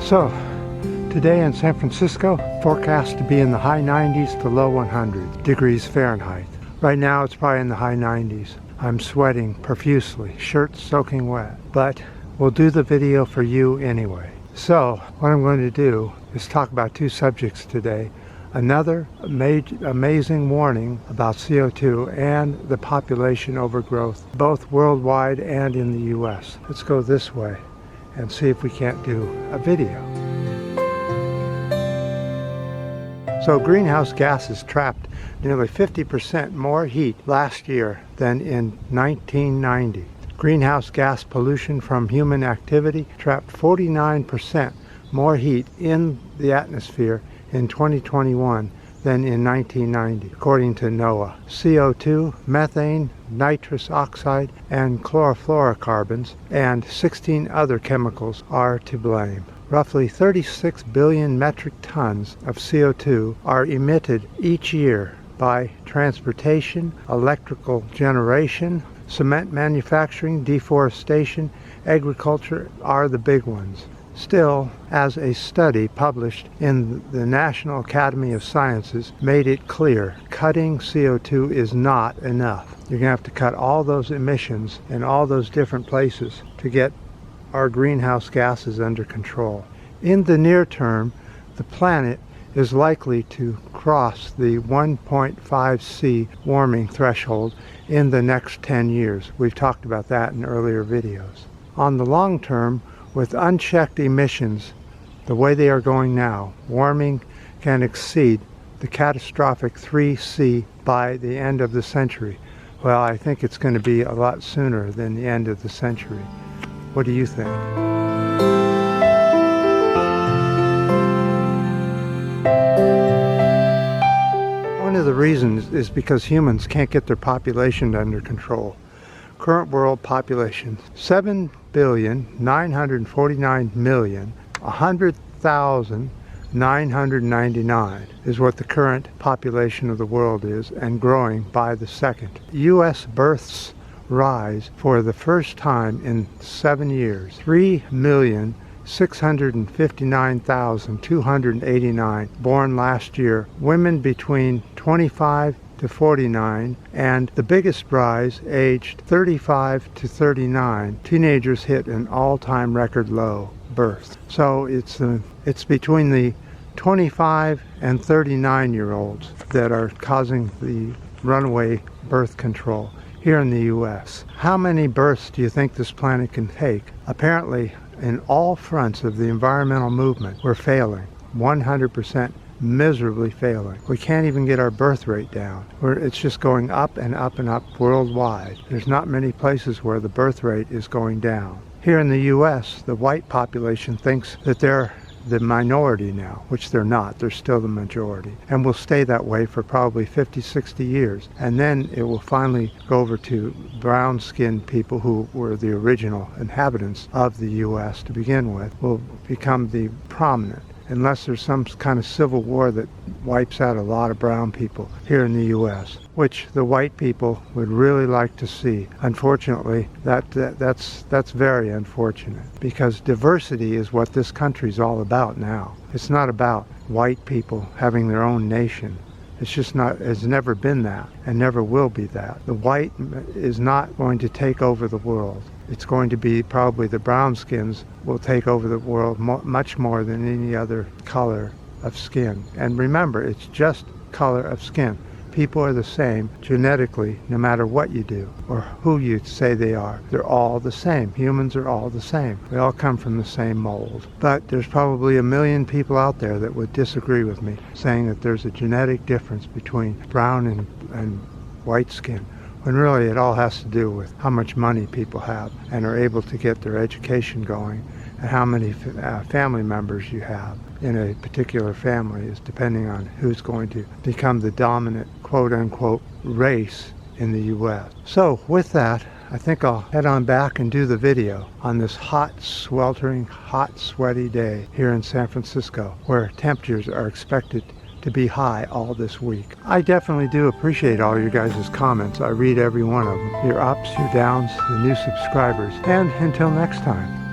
So, today in San Francisco, forecast to be in the high 90s to low 100 degrees Fahrenheit. Right now it's probably in the high 90s. I'm sweating profusely, shirt soaking wet, but we'll do the video for you anyway. So, what I'm going to do is talk about two subjects today. Another amazing warning about CO2 and the population overgrowth, both worldwide and in the US. Let's go this way and see if we can't do a video. So greenhouse gases trapped nearly 50% more heat last year than in 1990. Greenhouse gas pollution from human activity trapped 49% more heat in the atmosphere in 2021 than in 1990, according to NOAA. CO2, methane, nitrous oxide, and chlorofluorocarbons, and 16 other chemicals are to blame. Roughly 36 billion metric tons of CO2 are emitted each year by transportation, electrical generation, cement manufacturing, deforestation, agriculture are the big ones. Still, as a study published in the National Academy of Sciences made it clear, cutting CO2 is not enough. You're going to have to cut all those emissions in all those different places to get our greenhouse gases under control. In the near term, the planet is likely to cross the 1.5°C warming threshold in the next 10 years. We've talked about that in earlier videos. On the long term, with unchecked emissions the way they are going now, warming can exceed the catastrophic 3°C by the end of the century. Well, I think it's going to be a lot sooner than the end of the century. What do you think? One of the reasons is because humans can't get their population under control. Current world population, 7,949,100,999 is what the current population of the world is, and growing by the second. U.S. births rise for the first time in 7 years. 3,659,289 born last year. Women between 25 to 49, and the biggest rise aged 35 to 39. Teenagers hit an all-time record low birth. So it's between the 25 and 39-year-olds that are causing the runaway birth control here in the U.S. How many births do you think this planet can take? Apparently, in all fronts of the environmental movement, we're failing. 100% miserably failing. We can't even get our birth rate down. It's just going up and up and up worldwide. There's not many places where the birth rate is going down. Here in the U.S., the white population thinks that they're the minority now, which they're not. They're still the majority, and will stay that way for probably 50, 60 years. And then it will finally go over to brown-skinned people who were the original inhabitants of the U.S. to begin with, will become the prominent, unless there's some kind of civil war that wipes out a lot of brown people here in the U.S., which the white people would really like to see. Unfortunately, that's very unfortunate, because diversity is what this country's all about now. It's not about white people having their own nation. It's just not, it's never been that, and never will be that. The white is not going to take over the world. It's going to be probably the brown skins will take over the world much more than any other color of skin. And remember, it's just color of skin. People are the same genetically, no matter what you do or who you say they are. They're all the same. Humans are all the same. We all come from the same mold. But there's probably 1 million people out there that would disagree with me, saying that there's a genetic difference between brown and white skin, when really it all has to do with how much money people have and are able to get their education going, and how many family members you have in a particular family is depending on who's going to become the dominant quote-unquote race in the U.S. So with that, I think I'll head on back and do the video on this hot, sweltering, hot, sweaty day here in San Francisco, where temperatures are expected to be high all this week. I definitely do appreciate all your guys' comments. I read every one of them. Your ups, your downs, the new subscribers. And until next time.